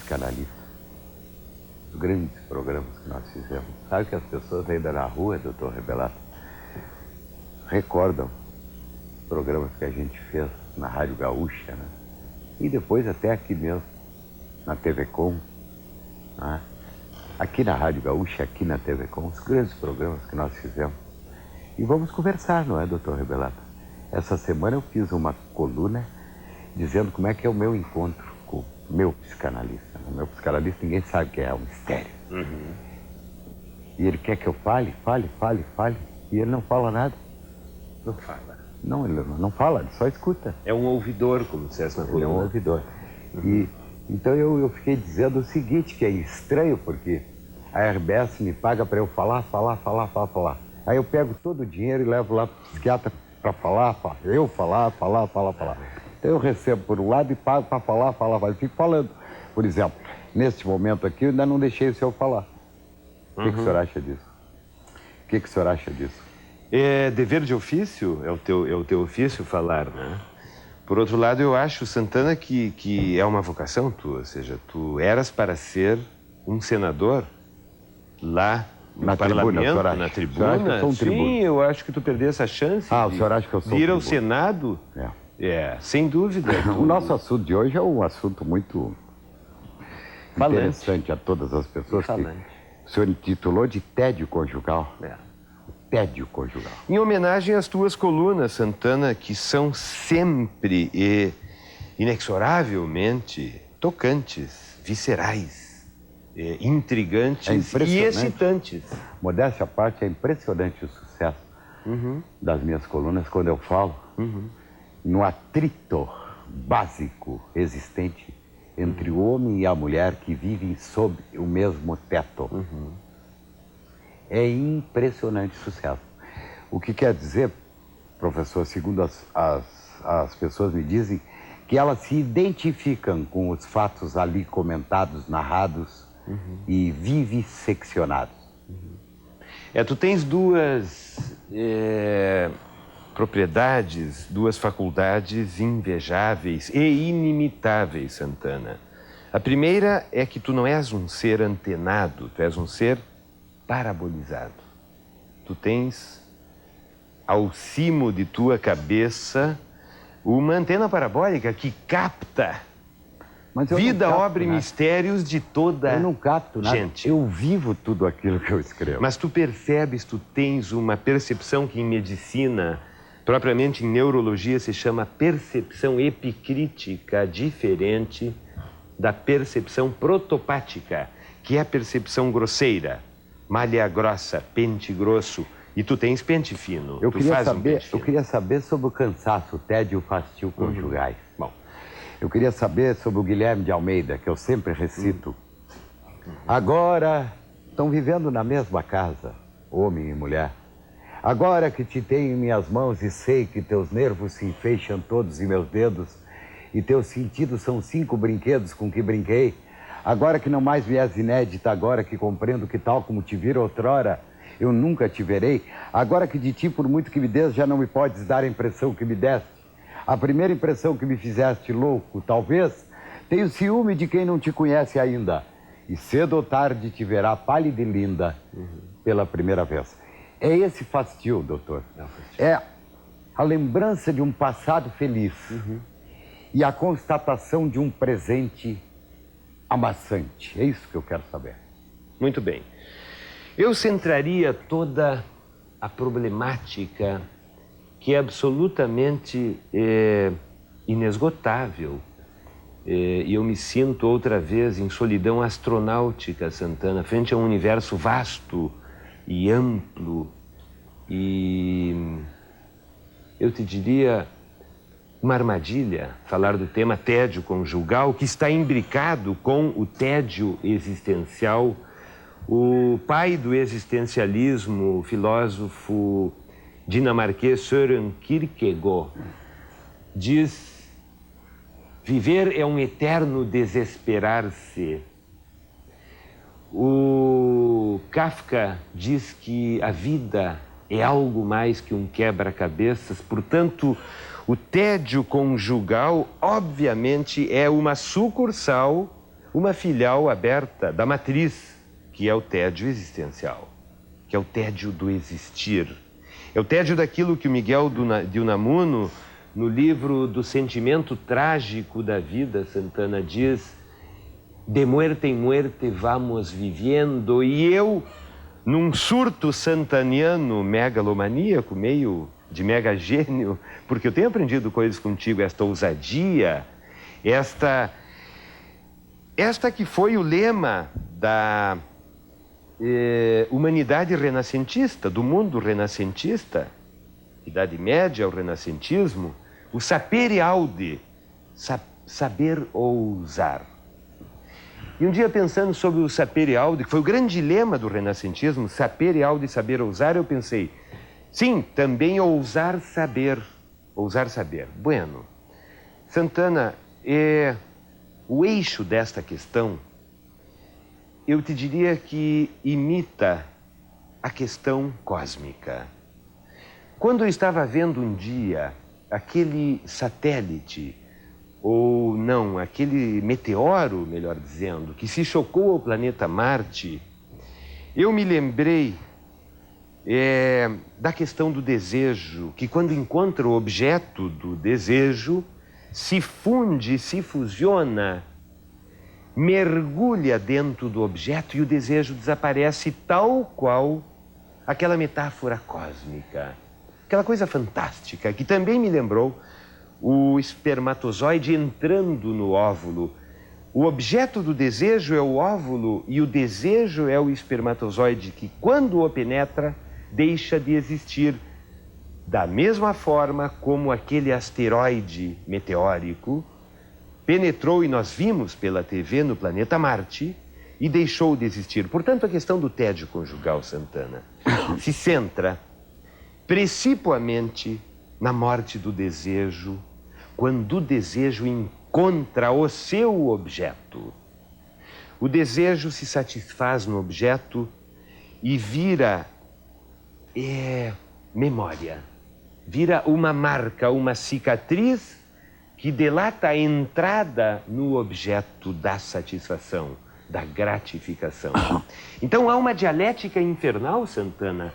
psicanalista. Os grandes programas que nós fizemos. Sabe que as pessoas ainda na rua, doutor Rebelato, recordam programas que a gente fez na Rádio Gaúcha, né? E depois até aqui mesmo, na TV Com, né? Aqui na Rádio Gaúcha, aqui na TV Com, os grandes programas que nós fizemos. E vamos conversar, não é, doutor Rebelato? Essa semana eu fiz uma coluna dizendo como é que é o meu encontro com o meu psicanalista. O meu psicanalista ninguém sabe que é um mistério. Uhum. E ele quer que eu fale, e ele não fala nada. Não fala. Não, ele não fala, ele só escuta. É um ouvidor, como dissesse na coluna. Ele é um ouvidor. E então eu fiquei dizendo o seguinte, que é estranho, porque a RBS me paga para eu falar. Aí eu pego todo o dinheiro e levo lá para o psiquiatra para falar. Então eu recebo por um lado e pago para falar. Eu fico falando. Por exemplo, neste momento aqui eu ainda não deixei o senhor falar. O que o senhor acha disso? O que o senhor acha disso? É dever de ofício, é o teu ofício falar, né? Por outro lado, eu acho, Santana, que é uma vocação tua, ou seja, tu eras para ser um senador lá no parlamento, na tribuna. O senhor acha que eu sou um tribuno? Sim, eu acho que tu perdesse a chance o senhor acha que eu sou de ir ao tribuno? Senado. Sem dúvida. O nosso assunto de hoje é um assunto muito interessante a todas as pessoas. Que o senhor intitulou de tédio conjugal. Tédio conjugal. Em homenagem às tuas colunas, Santana, que são sempre e inexoravelmente tocantes, viscerais, intrigantes e excitantes. Modéstia à parte, é impressionante o sucesso das minhas colunas quando eu falo no atrito básico existente entre o homem e a mulher que vivem sob o mesmo teto. É impressionante o sucesso. O que quer dizer, professor, segundo as pessoas me dizem, que elas se identificam com os fatos ali comentados, narrados e vivisseccionados. Tu tens duas propriedades, duas faculdades invejáveis e inimitáveis, Santana. A primeira é que tu não és um ser antenado, tu és um ser parabolizado. Tu tens ao cimo de tua cabeça uma antena parabólica que capta vida, obra e mistérios de toda Eu não capto nada. gente. Eu vivo tudo aquilo que eu escrevo. Mas tu percebes, tu tens uma percepção que em medicina, propriamente em neurologia, se chama percepção epicrítica, diferente da percepção protopática, que é a percepção grosseira. Malha grossa, pente grosso, e tu tens pente fino. Eu queria saber sobre o cansaço, o tédio e o fastio conjugais. Bom, eu queria saber sobre o Guilherme de Almeida, que eu sempre recito. Agora estão vivendo na mesma casa, homem e mulher. Agora que te tenho em minhas mãos e sei que teus nervos se enfeixam todos em meus dedos e teus sentidos são 5 brinquedos com que brinquei. Agora que não mais me és inédita, agora que compreendo que tal como te vira outrora, eu nunca te verei. Agora que de ti, por muito que me des, já não me podes dar a impressão que me deste. A primeira impressão que me fizeste louco, talvez, tenho ciúme de quem não te conhece ainda. E cedo ou tarde te verá pálida e linda pela primeira vez. É esse fastio, doutor. É a lembrança de um passado feliz e a constatação de um presente amassante. É isso que eu quero saber. Muito bem. Eu centraria toda a problemática que é absolutamente inesgotável. E eu me sinto outra vez em solidão astronáutica, Santana, frente a um universo vasto e amplo. E eu te diria uma armadilha, falar do tema tédio conjugal, que está imbricado com o tédio existencial. O pai do existencialismo, o filósofo dinamarquês Søren Kierkegaard, diz: viver é um eterno desesperar-se. O Kafka diz que a vida é algo mais que um quebra-cabeças, portanto, o tédio conjugal, obviamente, é uma sucursal, uma filial aberta da matriz, que é o tédio existencial, que é o tédio do existir. É o tédio daquilo que o Miguel de Unamuno, no livro do Sentimento Trágico da Vida, Santana diz: de muerte em muerte vamos vivendo. E eu, num surto santaniano megalomaníaco, meio de mega gênio, porque eu tenho aprendido coisas contigo, esta ousadia, esta que foi o lema da humanidade renascentista, do mundo renascentista, Idade Média ao renascentismo, o sapere aude, saber ousar. E um dia, pensando sobre o sapere aude, que foi o grande lema do renascentismo, sapere aude, saber ousar, eu pensei, sim, também ousar saber. Ousar saber. Bueno, Santana, o eixo desta questão, eu te diria que imita a questão cósmica. Quando eu estava vendo um dia aquele satélite, ou não, aquele meteoro, melhor dizendo, que se chocou ao planeta Marte, eu me lembrei da questão do desejo, que quando encontra o objeto do desejo, se funde, se fusiona, mergulha dentro do objeto e o desejo desaparece, tal qual aquela metáfora cósmica, aquela coisa fantástica que também me lembrou o espermatozoide entrando no óvulo. O objeto do desejo é o óvulo e o desejo é o espermatozoide que, quando o penetra, deixa de existir. Da mesma forma como aquele asteroide meteórico penetrou e nós vimos pela TV no planeta Marte e deixou de existir. Portanto, a questão do tédio conjugal, Santana, se centra principalmente na morte do desejo, quando o desejo encontra o seu objeto. O desejo se satisfaz no objeto e vira memória, vira uma marca, uma cicatriz que delata a entrada no objeto da satisfação, da gratificação. Então há uma dialética infernal, Santana.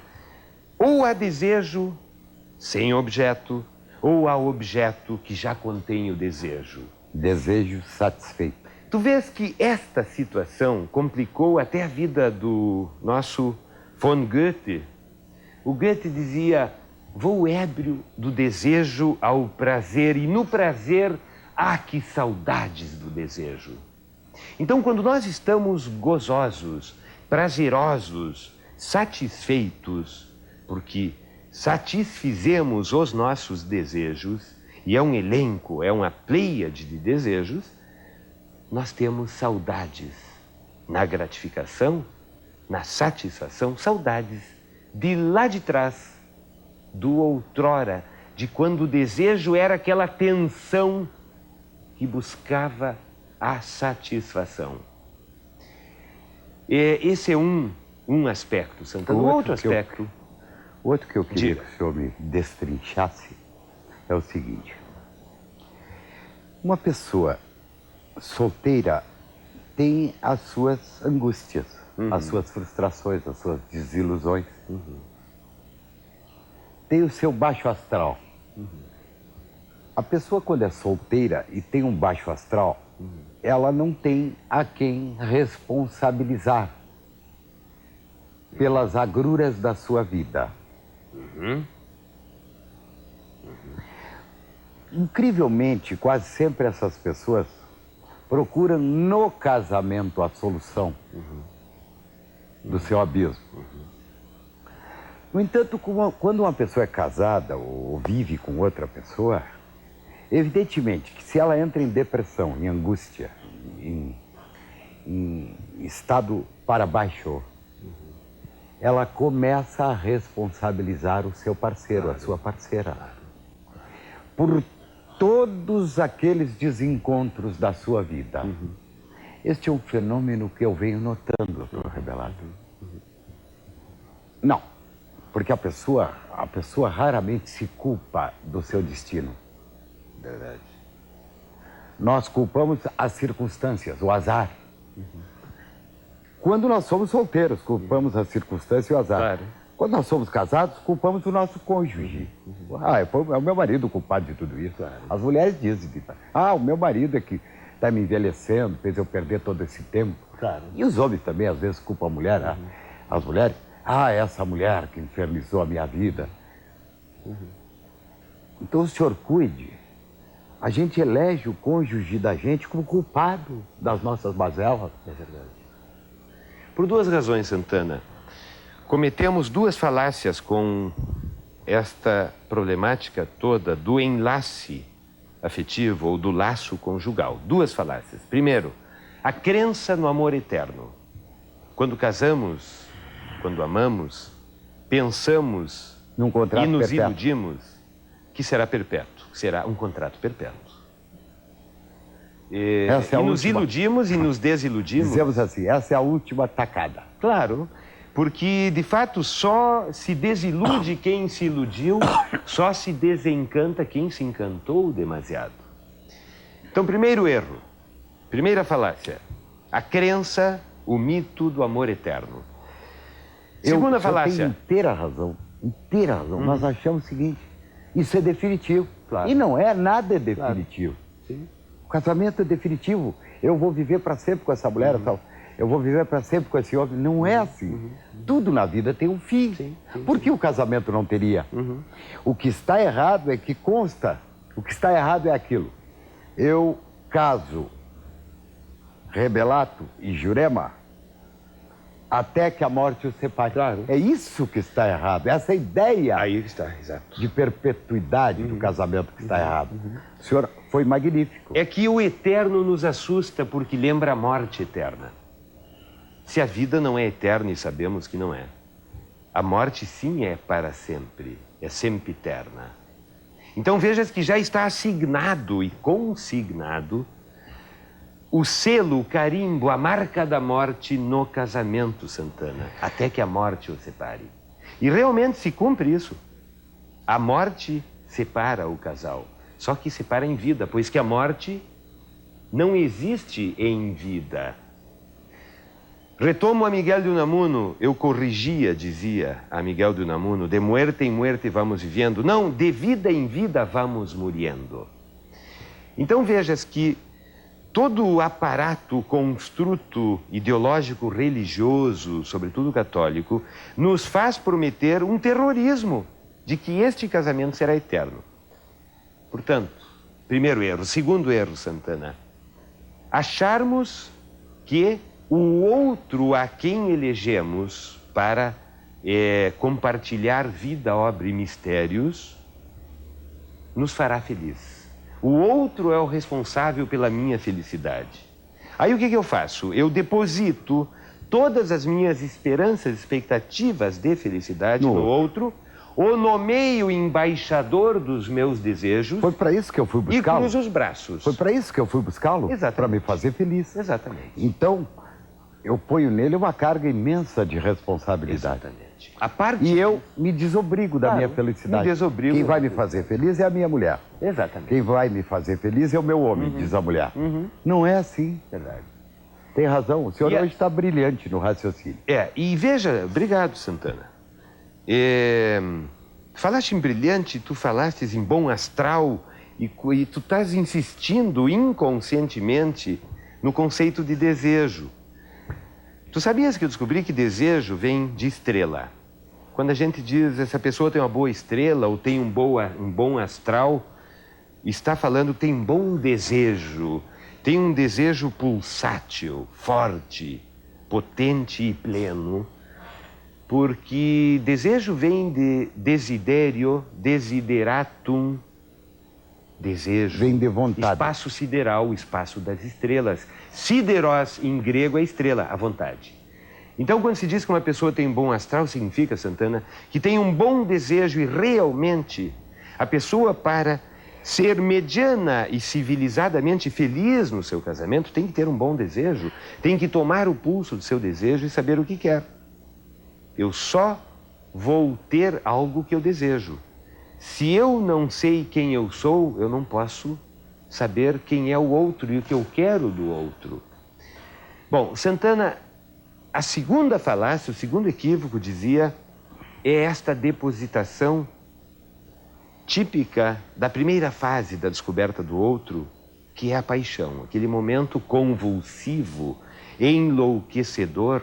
Ou há desejo sem objeto, ou há objeto que já contém o desejo. Desejo satisfeito. Tu vês que esta situação complicou até a vida do nosso von Goethe. O Goethe dizia: vou ébrio do desejo ao prazer, e no prazer há que saudades do desejo. Então, quando nós estamos gozosos, prazerosos, satisfeitos, porque satisfizemos os nossos desejos, e é um elenco, é uma pleiade de desejos, nós temos saudades na gratificação, na satisfação, saudades de lá de trás, do outrora, de quando o desejo era aquela tensão que buscava a satisfação. Esse é um aspecto, Santana. Um outro aspecto... Outro que eu queria que o senhor me destrinchasse é o seguinte. Uma pessoa solteira tem as suas angústias, as suas frustrações, as suas desilusões. Tem o seu baixo astral. A pessoa, quando é solteira e tem um baixo astral, ela não tem a quem responsabilizar pelas agruras da sua vida. Incrivelmente, quase sempre essas pessoas procuram no casamento a solução do seu abismo. No entanto, quando uma pessoa é casada ou vive com outra pessoa, evidentemente que se ela entra em depressão, em angústia, em estado para baixo, ela começa a responsabilizar o seu parceiro, a sua parceira, por todos aqueles desencontros da sua vida. Este é um fenômeno que eu venho notando, Dr. Rebelado. Não, porque a pessoa raramente se culpa do seu destino. Verdade. Nós culpamos as circunstâncias, o azar. Quando nós somos solteiros, culpamos a circunstância e o azar. Claro. Quando nós somos casados, culpamos o nosso cônjuge. É o meu marido o culpado de tudo isso. Claro. As mulheres dizem, o meu marido é que está me envelhecendo, fez eu perder todo esse tempo. Claro. E os homens também, às vezes, culpam a mulher. As mulheres, essa mulher que infernizou a minha vida. Então o senhor cuide. A gente elege o cônjuge da gente como culpado das nossas mazelas. É verdade. Por duas razões, Santana. Cometemos duas falácias com esta problemática toda do enlace afetivo ou do laço conjugal. Duas falácias. Primeiro, a crença no amor eterno. Quando casamos, quando amamos, pensamos Num contrato e nos perpétuo. iludimos que será perpétuo, será um contrato perpétuo. E nos iludimos e nos desiludimos. Dizemos assim, essa é a última tacada. Claro, porque de fato só se desilude quem se iludiu, só se desencanta quem se encantou demasiado. Então, primeiro erro, primeira falácia, a crença, o mito do amor eterno. Segunda falácia. Tem inteira razão. Nós achamos o seguinte, isso é definitivo. Claro. E não é, nada é definitivo. Claro. Sim. O casamento é definitivo. Eu vou viver para sempre com essa mulher, tal. Eu vou viver para sempre com esse homem. Não é assim. Tudo na vida tem um fim. Sim. Por que o casamento não teria? O que está errado é que consta. O que está errado é aquilo. Eu caso Rebelato e Jurema até que a morte os separe. Claro. É isso que está errado. Essa ideia Aí está, exato. de perpetuidade do casamento que está errado. O senhor foi magnífico. É que o eterno nos assusta porque lembra a morte eterna. Se a vida não é eterna e sabemos que não é, a morte sim é para sempre, é sempiterna. Então vejas que já está assignado e consignado o selo, o carimbo, a marca da morte no casamento, Santana, até que a morte o separe. E realmente se cumpre isso. A morte separa o casal, só que separa em vida, pois que a morte não existe em vida. Retomo a Miguel de Unamuno, eu corrigia, dizia a Miguel de Unamuno, de muerte em muerte vamos vivendo. Não, de vida em vida vamos muriendo. Então vejas que todo o aparato, o construto ideológico religioso, sobretudo católico, nos faz prometer um terrorismo de que este casamento será eterno. Portanto, primeiro erro. Segundo erro, Santana, acharmos que o outro a quem elegemos para compartilhar vida, obra e mistérios nos fará feliz. O outro é o responsável pela minha felicidade. Aí o que eu faço? Eu deposito todas as minhas esperanças, expectativas de felicidade no outro, o nomeio embaixador dos meus desejos. Foi para isso que eu fui buscá-lo? E cruzo os braços. Foi para isso que eu fui buscá-lo? Exatamente. Para me fazer feliz. Exatamente. Então, eu ponho nele uma carga imensa de responsabilidade. Exatamente. A parte... E eu me desobrigo da minha felicidade. Me desobrigo. Quem vai me fazer feliz é a minha mulher. Exatamente. Quem vai me fazer feliz é o meu homem, diz a mulher. Não é assim. Verdade. Tem razão. O senhor E hoje está brilhante no raciocínio. E veja, obrigado, Santana. Falaste em brilhante, tu falaste em bom astral e tu estás insistindo inconscientemente no conceito de desejo. Tu sabias que eu descobri que desejo vem de estrela? Quando a gente diz essa pessoa tem uma boa estrela ou tem um bom astral, está falando tem um bom desejo, tem um desejo pulsátil, forte, potente e pleno, porque desejo vem de desiderio, desideratum, desejo. Vem de vontade. Espaço sideral, o espaço das estrelas. Sideros, em grego, é estrela, a vontade. Então, quando se diz que uma pessoa tem um bom astral, significa, Santana, que tem um bom desejo e realmente a pessoa, para ser mediana e civilizadamente feliz no seu casamento, tem que ter um bom desejo, tem que tomar o pulso do seu desejo e saber o que quer. Eu só vou ter algo que eu desejo. Se eu não sei quem eu sou, eu não posso saber quem é o outro e o que eu quero do outro. Bom, Santana, a segunda falácia, o segundo equívoco, dizia, é esta depositação típica da primeira fase da descoberta do outro, que é a paixão, aquele momento convulsivo, enlouquecedor,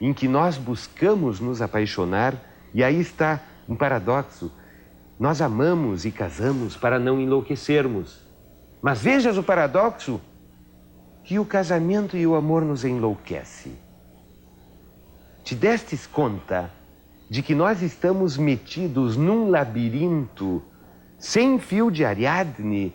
em que nós buscamos nos apaixonar, e aí está um paradoxo. Nós amamos e casamos para não enlouquecermos. Mas vejas o paradoxo, que o casamento e o amor nos enlouquece. Te destes conta de que nós estamos metidos num labirinto sem fio de Ariadne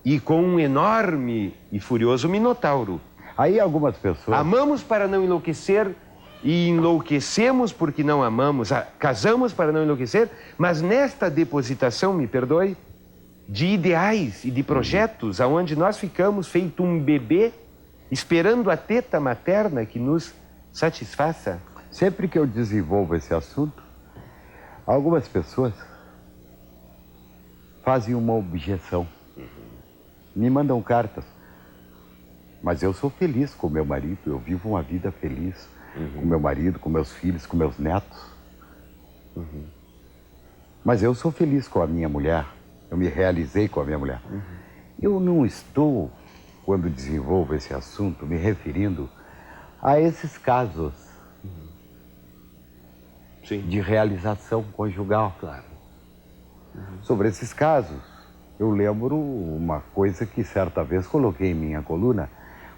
e com um enorme e furioso minotauro. Aí algumas pessoas... Amamos para não enlouquecer e enlouquecemos porque não amamos. Casamos para não enlouquecer, mas nesta depositação, me perdoe, de ideais e de projetos, aonde nós ficamos feito um bebê esperando a teta materna que nos satisfaça. Sempre que eu desenvolvo esse assunto, algumas pessoas fazem uma objeção. Me mandam cartas. Mas eu sou feliz com meu marido, eu vivo uma vida feliz com meu marido, com meus filhos, com meus netos. Mas eu sou feliz com a minha mulher, eu me realizei com a minha mulher. Eu não estou, quando desenvolvo esse assunto, me referindo a esses casos de realização conjugal. Claro. Sobre esses casos, eu lembro uma coisa que certa vez coloquei em minha coluna.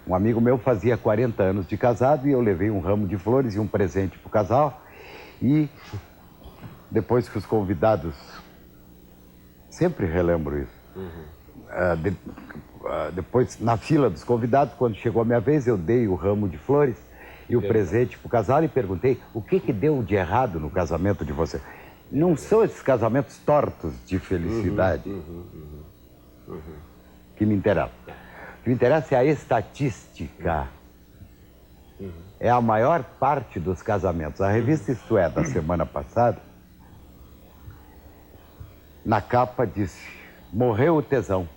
Um amigo meu fazia 40 anos de casado e eu levei um ramo de flores e um presente para o casal. E depois que os convidados... Sempre relembro isso. Depois, na fila dos convidados, quando chegou a minha vez, eu dei o ramo de flores e o presente para o casal e perguntei o que deu de errado no casamento de você. Não são esses casamentos tortos de felicidade que me interessam. O que me interessa é a estatística. É a maior parte dos casamentos. A revista Isto É, da semana passada, na capa disse, morreu o tesão,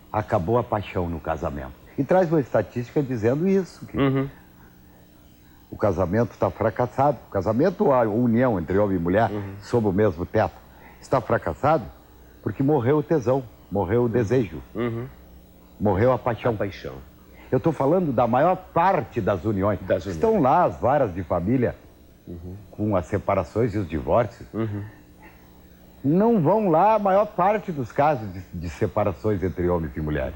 acabou a paixão no casamento. E traz uma estatística dizendo isso, que o casamento está fracassado. O casamento, a união entre homem e mulher, sob o mesmo teto, está fracassado porque morreu o tesão, morreu o desejo, morreu a paixão. Eu estou falando da maior parte das uniões. Estão lá as varas de família, com as separações e os divórcios. Não vão lá a maior parte dos casos de separações entre homens e mulheres.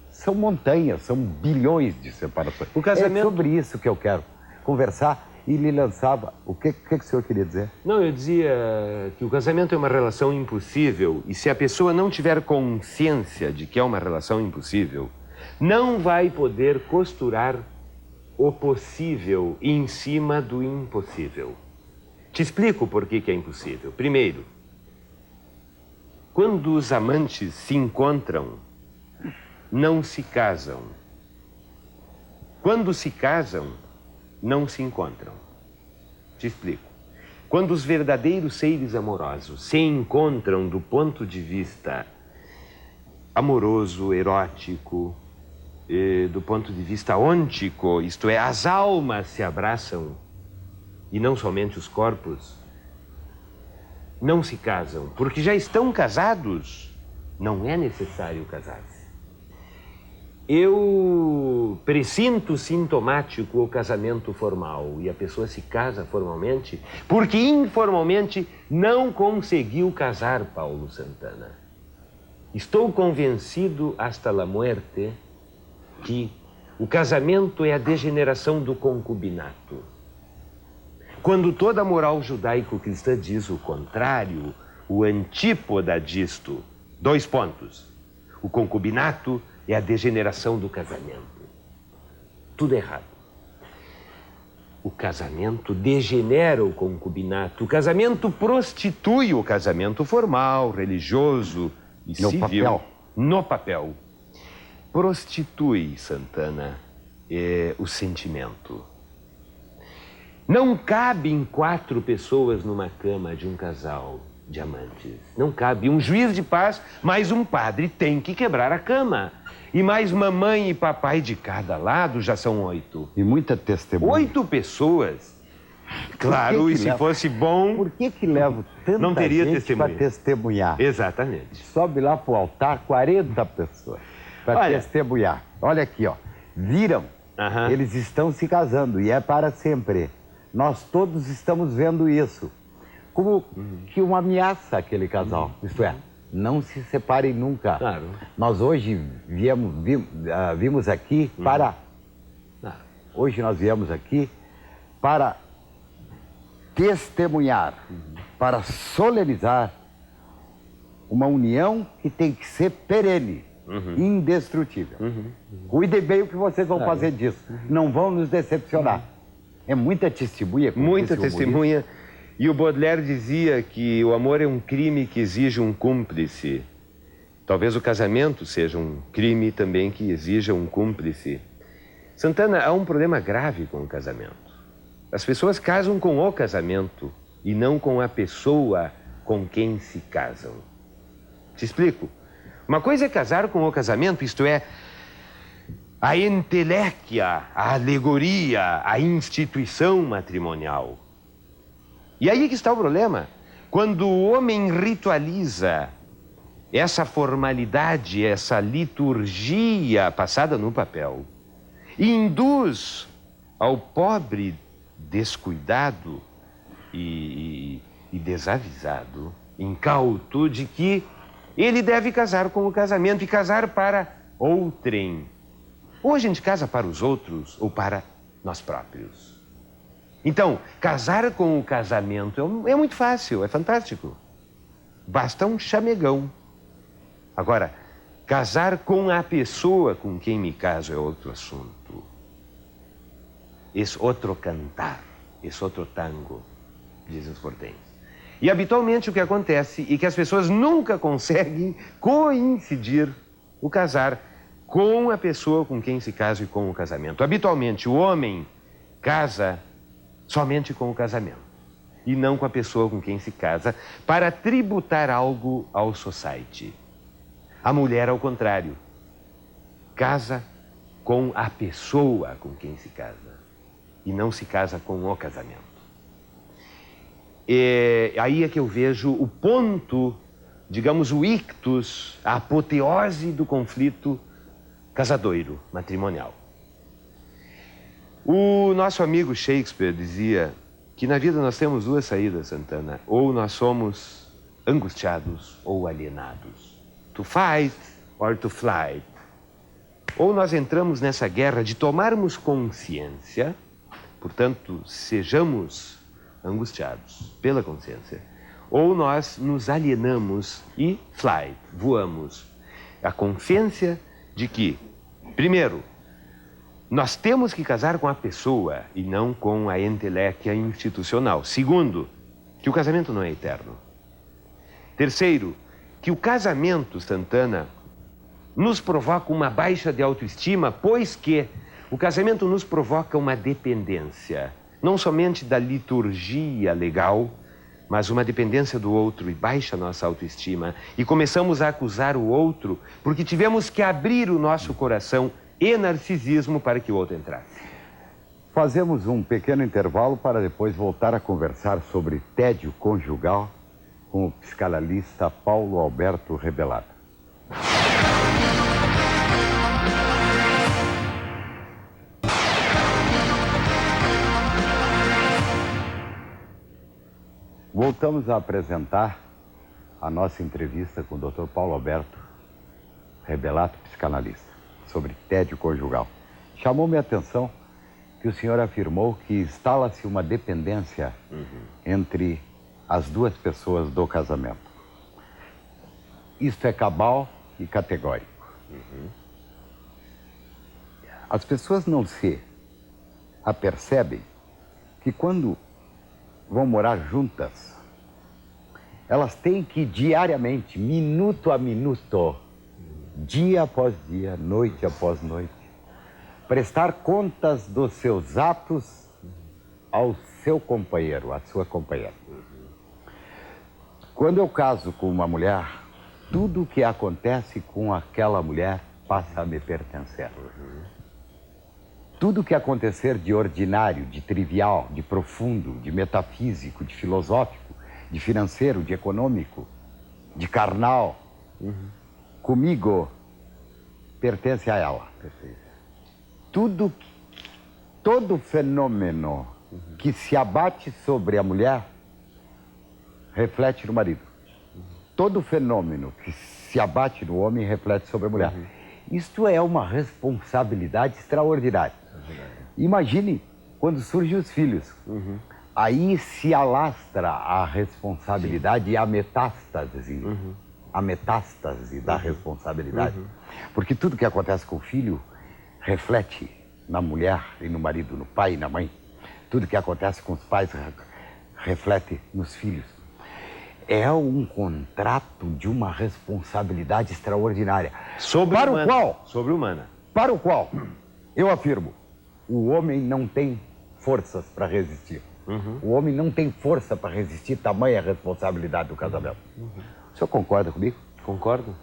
São montanhas, são bilhões de separações. O casamento... É sobre isso que eu quero conversar e lhe lançava. O que o senhor queria dizer? Não, eu dizia que o casamento é uma relação impossível e se a pessoa não tiver consciência de que é uma relação impossível, não vai poder costurar o possível em cima do impossível. Te explico por que é impossível. Primeiro, quando os amantes se encontram, não se casam. Quando se casam, não se encontram. Te explico. Quando os verdadeiros seres amorosos se encontram do ponto de vista amoroso, erótico, do ponto de vista ôntico, isto é, as almas se abraçam e não somente os corpos, não se casam, porque já estão casados, não é necessário casar-se. Eu presinto sintomático o casamento formal e a pessoa se casa formalmente porque informalmente não conseguiu casar, Paulo Santana. Estou convencido hasta la muerte que o casamento é a degeneração do concubinato. Quando toda a moral judaico-cristã diz o contrário, o antípoda disto, 2 pontos. O concubinato é a degeneração do casamento. Tudo errado. O casamento degenera o concubinato. O casamento prostitui o casamento formal, religioso e civil. Papel. No papel. Prostitui, Santana, o sentimento. Não cabem 4 pessoas numa cama de um casal de amantes. Não cabe. Um juiz de paz, mas um padre tem que quebrar a cama. E mais mamãe e papai de cada lado já são 8. E muita testemunha. 8 pessoas. Claro, e se fosse bom... Por que levo tanta não teria gente para testemunhar? Exatamente. Sobe lá pro altar 40 pessoas para testemunhar. Olha aqui, ó. Viram? Eles estão se casando e é para sempre. Nós todos estamos vendo isso. Como que uma ameaça aquele casal. Isto é, não se separem nunca. Claro. Nós hoje vimos aqui para... Hoje nós viemos aqui para testemunhar, para solenizar uma união que tem que ser perene, indestrutível. Cuidem bem o que vocês vão fazer disso. Não vão nos decepcionar. É muita testemunha. Muita testemunha. E o Baudelaire dizia que o amor é um crime que exige um cúmplice. Talvez o casamento seja um crime também que exija um cúmplice. Santana, há um problema grave com o casamento. As pessoas casam com o casamento e não com a pessoa com quem se casam. Te explico. Uma coisa é casar com o casamento, isto é, a enteléquia, a alegoria, a instituição matrimonial. E aí que está o problema. Quando o homem ritualiza essa formalidade, essa liturgia passada no papel, e induz ao pobre descuidado e desavisado, incauto, de que ele deve casar com o casamento e casar para outrem. Ou a gente casa para os outros ou para nós próprios. Então, casar com o casamento é muito fácil, é fantástico. Basta um chamegão. Agora, casar com a pessoa com quem me caso é outro assunto. Es outro cantar, es outro tango, dizem os portenhos. E habitualmente o que acontece é que as pessoas nunca conseguem coincidir o casar com a pessoa com quem se casa e com o casamento. Habitualmente o homem casa somente com o casamento e não com a pessoa com quem se casa para tributar algo ao society. A mulher, ao contrário, casa com a pessoa com quem se casa e não se casa com o casamento. E aí é que eu vejo o ponto, digamos, o ictus, a apoteose do conflito casadoiro, matrimonial. O nosso amigo Shakespeare dizia que na vida nós temos duas saídas, Santana. Ou nós somos angustiados ou alienados. To fight or to fly. Ou nós entramos nessa guerra de tomarmos consciência, portanto, sejamos angustiados pela consciência, ou nós nos alienamos e fly, voamos. A consciência de que, primeiro, nós temos que casar com a pessoa e não com a enteléquia institucional. Segundo, que o casamento não é eterno. Terceiro, que o casamento, Santana, nos provoca uma baixa de autoestima, pois que o casamento nos provoca uma dependência, não somente da liturgia legal, mas uma dependência do outro e baixa nossa autoestima. E começamos a acusar o outro porque tivemos que abrir o nosso coração e narcisismo para que o outro entrasse. Fazemos um pequeno intervalo para depois voltar a conversar sobre tédio conjugal com o psicanalista Paulo Alberto Rebelato. Voltamos a apresentar a nossa entrevista com o Dr. Paulo Alberto Rebelato, psicanalista, sobre tédio conjugal. Chamou-me a atenção que o senhor afirmou que instala-se uma dependência entre as duas pessoas do casamento. Isto é cabal e categórico. As pessoas não se apercebem que quando vão morar juntas, elas têm que diariamente, minuto a minuto, dia após dia, noite após noite, prestar contas dos seus atos ao seu companheiro, à sua companheira. Quando eu caso com uma mulher, tudo o que acontece com aquela mulher passa a me pertencer. Tudo que acontecer de ordinário, de trivial, de profundo, de metafísico, de filosófico, de financeiro, de econômico, de carnal, comigo, pertence a ela. Todo fenômeno que se abate sobre a mulher reflete no marido. Todo fenômeno que se abate no homem reflete sobre a mulher. Isto é uma responsabilidade extraordinária. Imagine quando surgem os filhos. Aí se alastra a responsabilidade e a metástase. A metástase da responsabilidade. Porque tudo que acontece com o filho reflete na mulher e no marido, no pai e na mãe. Tudo que acontece com os pais reflete nos filhos. É um contrato de uma responsabilidade extraordinária. Sobre-humana. Para o qual, eu afirmo, o homem não tem forças para resistir. O homem não tem força para resistir tamanha responsabilidade do casamento. O senhor concorda comigo? Concordo,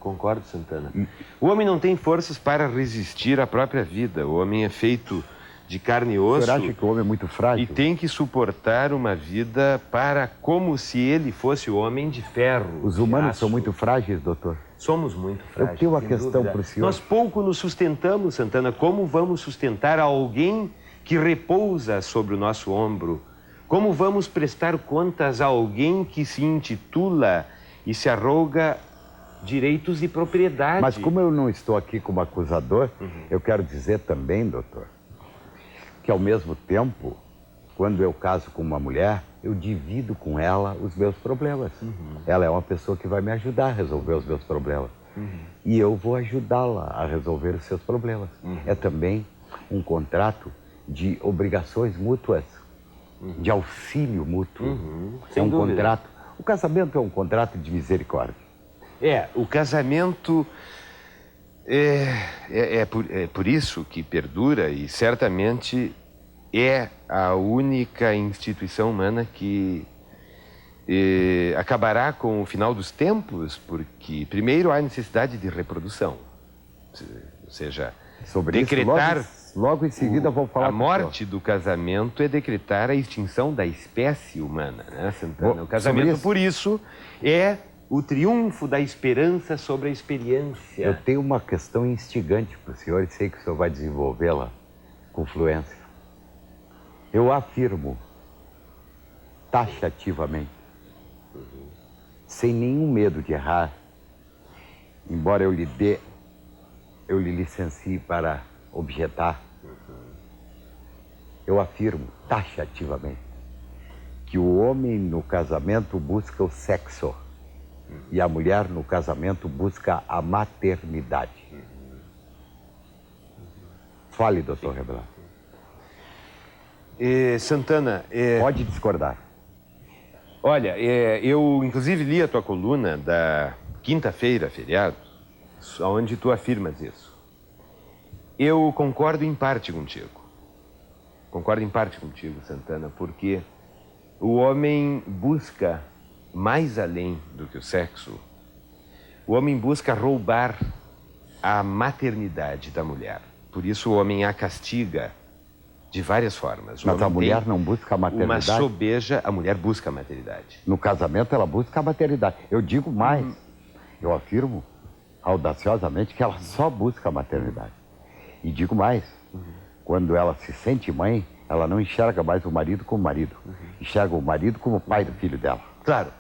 Santana. O homem não tem forças para resistir à própria vida. O homem é feito de carne e osso. O senhor acha que o homem é muito frágil? E tem que suportar uma vida como se ele fosse o homem de ferro. Os humanos são muito frágeis, doutor? Somos muito frágeis. Eu tenho uma questão para o senhor. Nós pouco nos sustentamos, Santana. Como vamos sustentar alguém que repousa sobre o nosso ombro? Como vamos prestar contas a alguém que se intitula e se arroga direitos e propriedade? Mas como eu não estou aqui como acusador, eu quero dizer também, doutor, que ao mesmo tempo, quando eu caso com uma mulher, eu divido com ela os meus problemas. Ela é uma pessoa que vai me ajudar a resolver os meus problemas. E eu vou ajudá-la a resolver os seus problemas. É também um contrato de obrigações mútuas, de auxílio mútuo. É um contrato. O casamento é um contrato de misericórdia. O casamento é por isso que perdura e certamente é a única instituição humana que acabará com o final dos tempos, porque primeiro há necessidade de reprodução, ou seja, sobre decretar isso, logo em seguida vou falar. A morte do casamento é decretar a extinção da espécie humana, né, Santana? O casamento, por isso, é o triunfo da esperança sobre a experiência. Eu tenho uma questão instigante para o senhor e sei que o senhor vai desenvolvê-la com fluência. Eu afirmo, taxativamente, sem nenhum medo de errar, embora eu lhe licencie para objetar, eu afirmo, taxativamente, que o homem no casamento busca o sexo e a mulher no casamento busca a maternidade. Fale, doutor Rebelão. Santana... Pode discordar. Olha, eu inclusive li a tua coluna da quinta-feira, feriado, onde tu afirmas isso. Eu concordo em parte contigo. Concordo em parte contigo, Santana, porque o homem busca mais além do que o sexo. O homem busca roubar a maternidade da mulher. Por isso o homem a castiga de várias formas. Mas a mulher não busca a maternidade? Uma sobeja, a mulher busca a maternidade. No casamento ela busca a maternidade. Eu digo mais, eu afirmo audaciosamente que ela só busca a maternidade. E digo mais, quando ela se sente mãe, ela não enxerga mais o marido como marido. Enxerga o marido como pai do filho dela. Claro.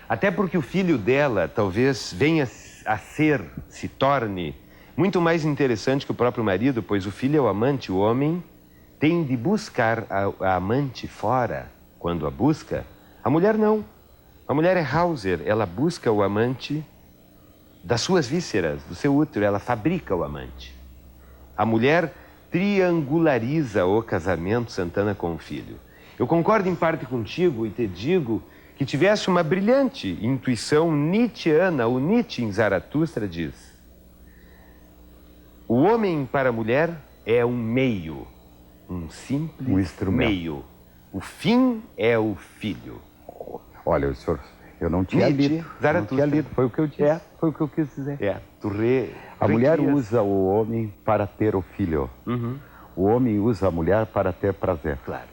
Até porque o filho dela talvez venha a se torne muito mais interessante que o próprio marido, pois o filho é o amante, o homem tem de buscar a amante fora quando a busca. A mulher não. A mulher é Hauser, ela busca o amante das suas vísceras, do seu útero, ela fabrica o amante. A mulher triangulariza o casamento, Santana, com o filho. Eu concordo em parte contigo e te digo que tivesse uma brilhante intuição nietzschiana. O Nietzsche, em Zaratustra, diz: o homem para a mulher é um meio, um simples instrumento. meio. O fim é o filho. Olha, o senhor Eu não tinha Nietzsche, lido. Zaratustra. Não tinha lido. Foi o que eu disse. Foi o que eu quis dizer. A mulher usa o homem para ter o filho. O homem usa a mulher para ter prazer. Claro.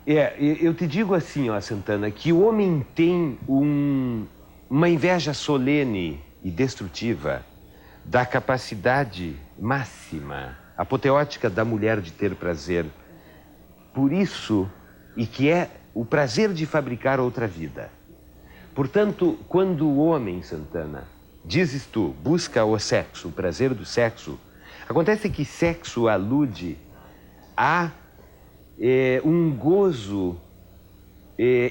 Eu te digo assim, ó, Santana, que o homem tem uma inveja solene e destrutiva da capacidade máxima, apoteótica da mulher de ter prazer. Por isso, e que é o prazer de fabricar outra vida. Portanto, quando o homem, Santana, dizes tu, busca o sexo, o prazer do sexo, acontece que sexo alude a um gozo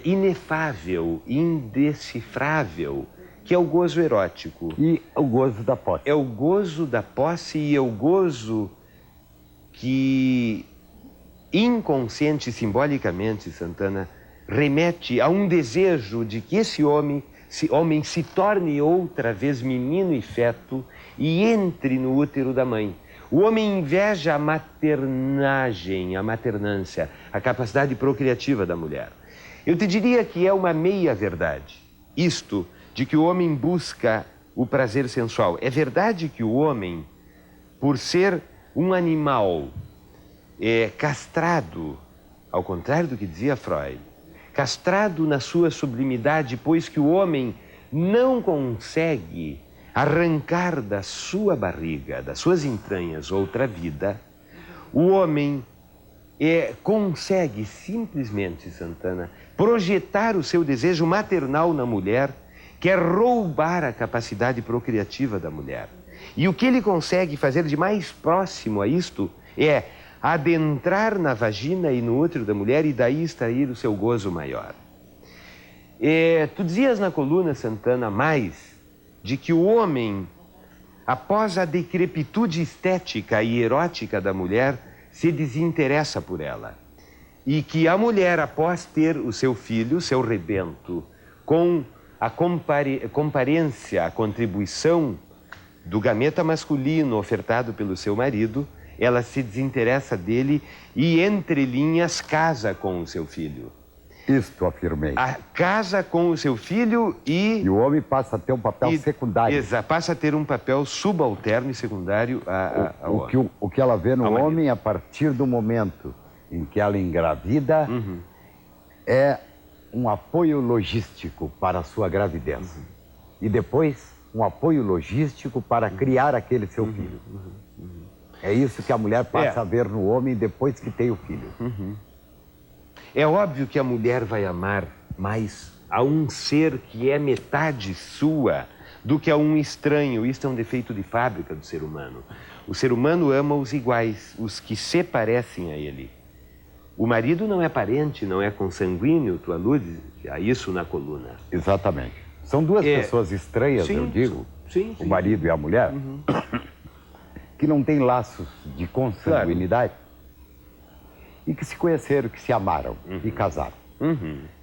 inefável, indecifrável, que é o gozo erótico. E o gozo da posse. É o gozo da posse e é o gozo que, inconsciente e simbolicamente, Santana, remete a um desejo de que esse homem se torne outra vez menino e feto e entre no útero da mãe. O homem inveja a maternagem, a maternância, a capacidade procriativa da mulher. Eu te diria que é uma meia-verdade. Isto de que o homem busca o prazer sensual. É verdade que o homem, por ser um animal castrado, ao contrário do que dizia Freud, castrado na sua sublimidade, pois que o homem não consegue arrancar da sua barriga, das suas entranhas, outra vida, o homem consegue simplesmente, Santana, projetar o seu desejo maternal na mulher, quer roubar a capacidade procriativa da mulher. E o que ele consegue fazer de mais próximo a isto é adentrar na vagina e no útero da mulher e daí extrair o seu gozo maior. Tu dizias na coluna, Santana, mais de que o homem, após a decrepitude estética e erótica da mulher, se desinteressa por ela. E que a mulher, após ter o seu filho, seu rebento, com a comparência, a contribuição do gameta masculino ofertado pelo seu marido, ela se desinteressa dele e, entre linhas, casa com o seu filho. Isto afirmei. Casa com o seu filho e o homem passa a ter um papel secundário. Passa a ter um papel subalterno e secundário ao homem. O que ela vê no homem, a partir do momento em que ela engravida, é um apoio logístico para a sua gravidez. E depois, um apoio logístico para criar aquele seu filho. É isso que a mulher passa a ver no homem depois que tem o filho. É óbvio que a mulher vai amar mais a um ser que é metade sua do que a um estranho. Isso é um defeito de fábrica do ser humano. O ser humano ama os iguais, os que se parecem a ele. O marido não é parente, não é consanguíneo, tu aludes a isso na coluna. Exatamente. São duas pessoas estranhas, eu digo, o marido e a mulher, que não têm laços de consanguinidade. E que se conheceram, que se amaram e casaram.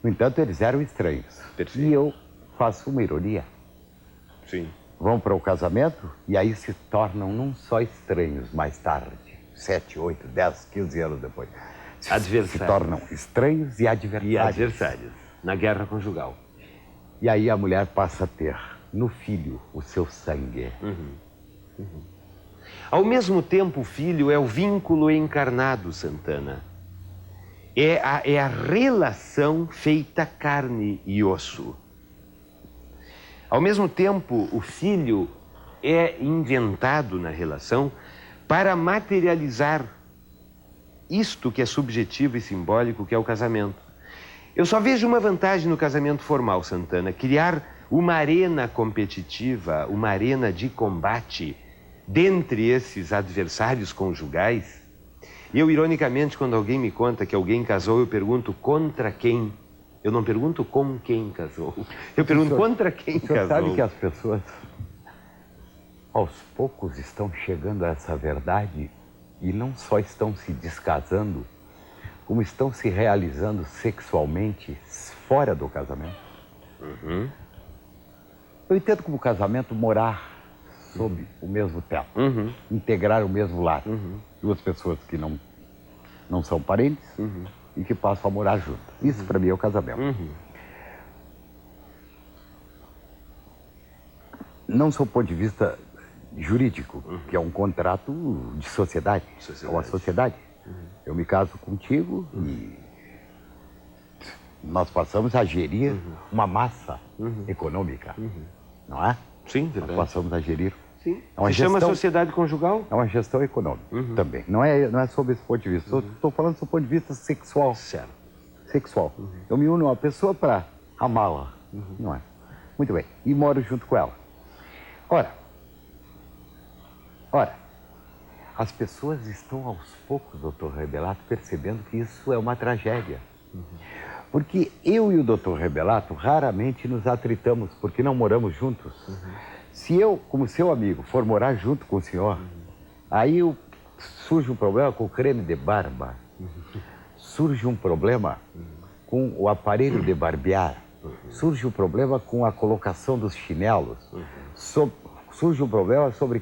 No entanto, eles eram estranhos. Perfeito. E eu faço uma ironia. Sim. Vão para o casamento e aí se tornam não só estranhos mais tarde, 7, 8, 10, 15 anos depois. Adversários. Se tornam estranhos e adversários. E adversários, na guerra conjugal. E aí a mulher passa a ter no filho o seu sangue. Ao mesmo tempo, o filho é o vínculo encarnado, Santana. É a relação feita carne e osso. Ao mesmo tempo, o filho é inventado na relação para materializar isto que é subjetivo e simbólico, que é o casamento. Eu só vejo uma vantagem no casamento formal, Santana: criar uma arena competitiva, uma arena de combate dentre esses adversários conjugais. Eu, ironicamente, quando alguém me conta que alguém casou, eu pergunto contra quem. Eu não pergunto com quem casou. Eu pergunto contra quem casou. Sabe que as pessoas, aos poucos, estão chegando a essa verdade e não só estão se descasando, como estão se realizando sexualmente fora do casamento. Eu entendo como casamento morar sob o mesmo teto, integrar o mesmo lar. Duas pessoas que não são parentes e que passam a morar juntas. Isso para mim é o casamento. Não sob o ponto de vista jurídico, que é um contrato de sociedade. É uma sociedade. Eu me caso contigo e nós passamos a gerir uma massa econômica, não é? Sim, verdade. Nós passamos a gerir. Sim. É uma Se chama gestão, sociedade conjugal? é uma gestão econômica também. Não é sob esse ponto de vista. Estou falando sob o ponto de vista sexual. Certo. Sexual. Eu me uno a uma pessoa para amá-la, não é? Muito bem. E moro junto com ela. Ora, as pessoas estão aos poucos, doutor Rebelato, percebendo que isso é uma tragédia. Porque eu e o doutor Rebelato raramente nos atritamos, porque não moramos juntos. Se eu, como seu amigo, for morar junto com o senhor, aí surge um problema com o creme de barba, surge um problema com o aparelho de barbear, surge um problema com a colocação dos chinelos, surge um problema sobre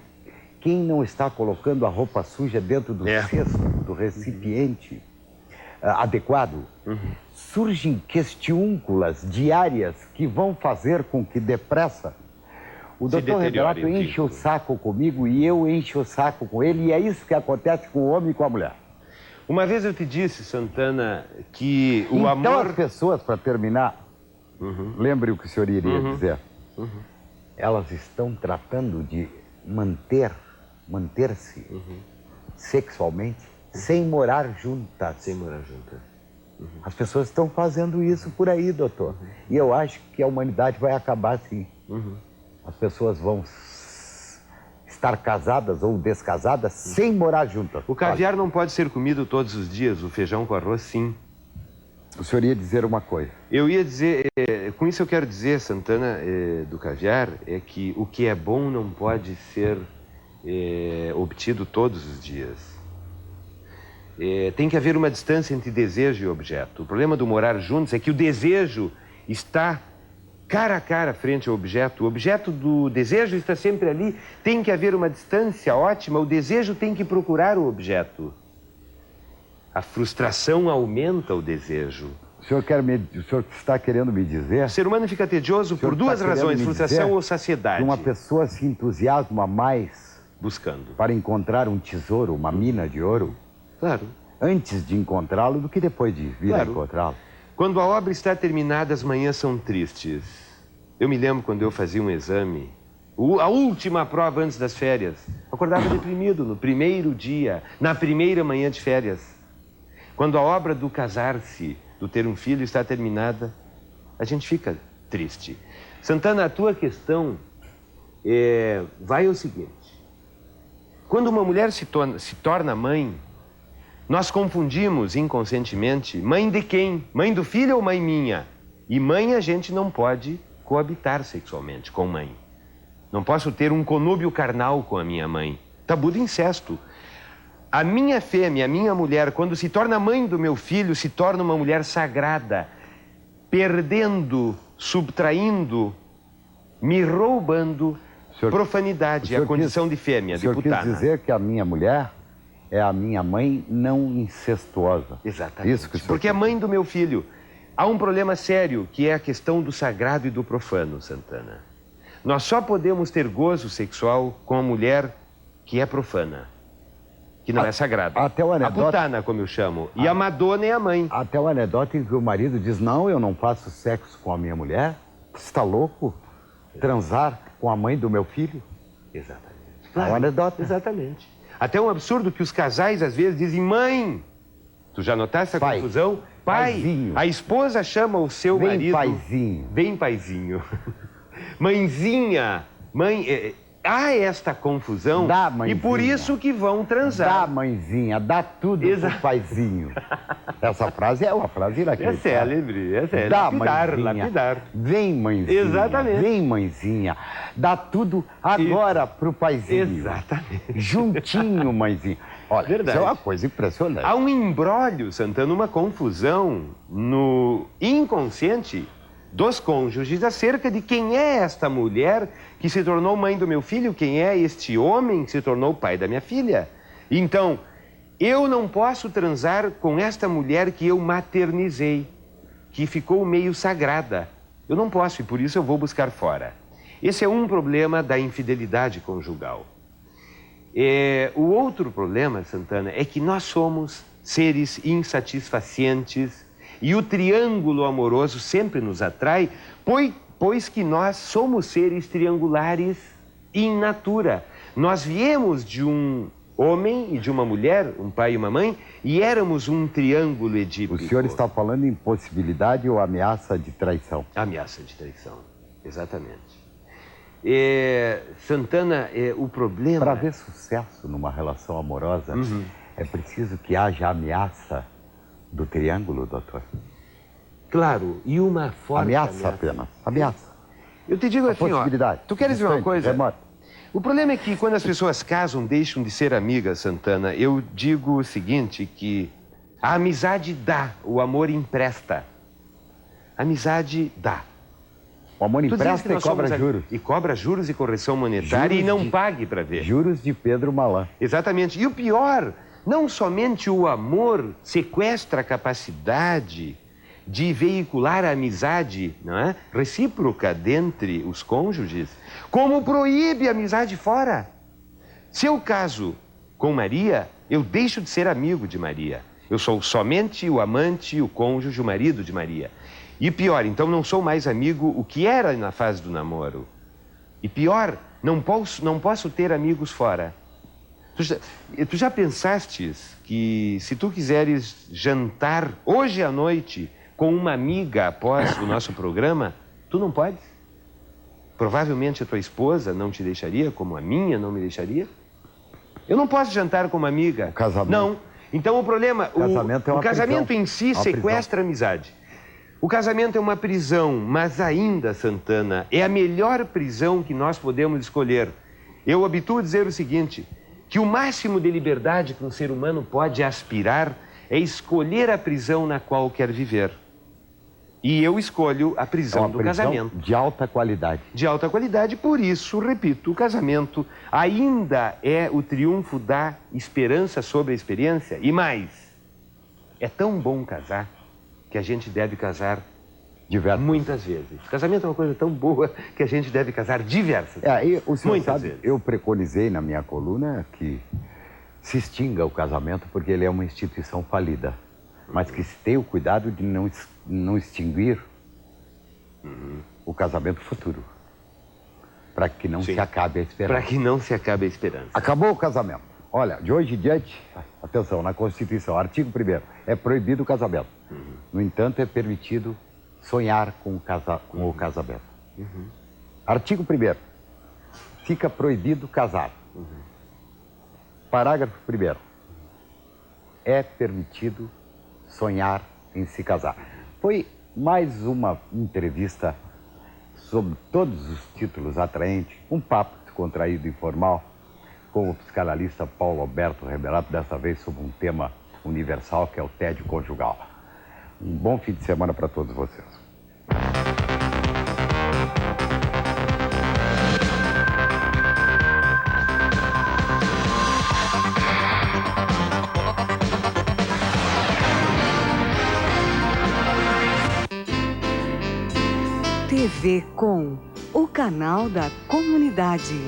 quem não está colocando a roupa suja dentro do cesto, do recipiente adequado. Surgem questiúnculas diárias que vão fazer com que depressa o doutor Rebelato enche o saco comigo e eu encho o saco com ele, e é isso que acontece com o homem e com a mulher. Uma vez eu te disse, Santana, que o então, amor... as pessoas, para terminar, lembre o que o senhor iria dizer, elas estão tratando de manter-se sexualmente sem morar juntas. Sem morar juntas. As pessoas estão fazendo isso por aí, doutor. E eu acho que a humanidade vai acabar assim. As pessoas vão estar casadas ou descasadas sem morar juntas. O caviar não pode ser comido todos os dias, o feijão com arroz, sim. O senhor ia dizer uma coisa. Eu ia dizer, com isso eu quero dizer, Santana, do caviar, é que o que é bom não pode ser obtido todos os dias. Tem que haver uma distância entre desejo e objeto. O problema do morar juntos é que o desejo está cara a cara frente ao objeto. O objeto do desejo está sempre ali. Tem que haver uma distância ótima. O desejo tem que procurar o objeto. A frustração aumenta o desejo. O senhor está querendo me dizer... O ser humano fica tedioso por duas razões, frustração ou saciedade. Que uma pessoa se entusiasma mais... buscando. Para encontrar um tesouro, uma mina de ouro... Claro. Antes de encontrá-lo do que depois de vir a encontrá-lo. Quando a obra está terminada, as manhãs são tristes. Eu me lembro quando eu fazia um exame, a última prova antes das férias. Acordava deprimido no primeiro dia, na primeira manhã de férias. Quando a obra do casar-se, do ter um filho, está terminada, a gente fica triste. Santana, a tua questão vai ao seguinte. Quando uma mulher se torna mãe, nós confundimos inconscientemente mãe de quem? Mãe do filho ou mãe minha? E mãe a gente não pode coabitar sexualmente com mãe. Não posso ter um conúbio carnal com a minha mãe. Tabu do incesto. A minha fêmea, a minha mulher, quando se torna mãe do meu filho, se torna uma mulher sagrada, perdendo, subtraindo, me roubando profanidade, a condição de fêmea, de putana. Quis dizer que a minha mulher é a minha mãe não incestuosa. Exatamente. Isso que o senhor porque é mãe do meu filho. Há um problema sério, que é a questão do sagrado e do profano, Santana. Nós só podemos ter gozo sexual com a mulher que é profana, que não é sagrada. Até o anedota... A putana, como eu chamo. E a Madonna é a mãe. Até o anedota em que o marido diz, não, eu não faço sexo com a minha mulher. Você está louco? Transar com a mãe do meu filho? Exatamente. Claro. É uma anedota. Exatamente. Até um absurdo que os casais às vezes dizem, mãe, tu já notaste essa confusão? Pai, paizinho. A esposa chama o seu marido... Paizinho. Bem paizinho. Mãezinha, mãe... Há esta confusão e por isso que vão transar. Dá, mãezinha, dá tudo pro paizinho. Essa frase é uma frase inacreditável. É célebre, é célebre. Dá, lapidar, mãezinha. lapidar. Vem, mãezinha. Exatamente. Vem, mãezinha. Dá tudo agora pro paizinho. Exatamente. Juntinho, mãezinha. Olha, verdade. Isso é uma coisa impressionante. Há um imbróglio, Santana, uma confusão no inconsciente dos cônjuges acerca de quem é esta mulher que se tornou mãe do meu filho, quem é este homem que se tornou pai da minha filha. Então, eu não posso transar com esta mulher que eu maternizei, que ficou meio sagrada. Eu não posso e por isso eu vou buscar fora. Esse é um problema da infidelidade conjugal. O outro problema, Santana, é que nós somos seres insatisfacientes e o triângulo amoroso sempre nos atrai, pois que nós somos seres triangulares in natura. Nós viemos de um homem e de uma mulher, um pai e uma mãe, e éramos um triângulo edípico. O senhor está falando em possibilidade ou ameaça de traição? Ameaça de traição, exatamente. Santana, o problema... Para haver sucesso numa relação amorosa, é preciso que haja ameaça do triângulo, doutor? Claro, e uma forte ameaça apenas, ameaça. Eu te digo assim, ó, tu queres ver uma coisa? Remoto. O problema é que quando as pessoas casam, deixam de ser amigas, Santana, eu digo o seguinte, que a amizade dá, o amor empresta. A amizade dá. O amor empresta e cobra juros. E cobra juros e correção monetária e não pague para ver. Juros de Pedro Malan. Exatamente. E o pior, não somente o amor sequestra a capacidade de veicular a amizade, não é, recíproca dentre os cônjuges, como proíbe a amizade fora. Se eu caso com Maria, eu deixo de ser amigo de Maria. Eu sou somente o amante, o cônjuge, o marido de Maria. E pior, então não sou mais amigo o que era na fase do namoro. E pior, não posso ter amigos fora. Tu já pensastes que se tu quiseres jantar hoje à noite com uma amiga após o nosso programa, tu não podes? Provavelmente a tua esposa não te deixaria, como a minha não me deixaria. Eu não posso jantar com uma amiga. O casamento. Não. Então o problema, o casamento em si sequestra a amizade. O casamento é uma prisão, mas ainda, Santana, é a melhor prisão que nós podemos escolher. Eu habituo a dizer o seguinte, que o máximo de liberdade que um ser humano pode aspirar é escolher a prisão na qual quer viver. E eu escolho a prisão do casamento. De alta qualidade. De alta qualidade, por isso, repito, o casamento ainda é o triunfo da esperança sobre a experiência. E mais, é tão bom casar que a gente deve casar muitas vezes. O casamento é uma coisa tão boa que a gente deve casar diversas vezes. E o senhor muitas sabe, vezes. Eu preconizei na minha coluna que se extinga o casamento porque ele é uma instituição falida. Mas que se tenha o cuidado de não extinguir o casamento futuro. Para que não se acabe a esperança. Para que não se acabe a esperança. Acabou o casamento. Olha, de hoje em diante, atenção, na Constituição, artigo 1º, é proibido o casamento. No entanto, é permitido sonhar com o casamento. Artigo 1º, fica proibido casar. Parágrafo 1º, é permitido sonhar em se casar. Foi mais uma entrevista sobre todos os títulos atraentes, um papo descontraído e informal, com o psicanalista Paulo Alberto Reberato, dessa vez sobre um tema universal que é o tédio conjugal. Um bom fim de semana para todos vocês. TV Com, o canal da comunidade.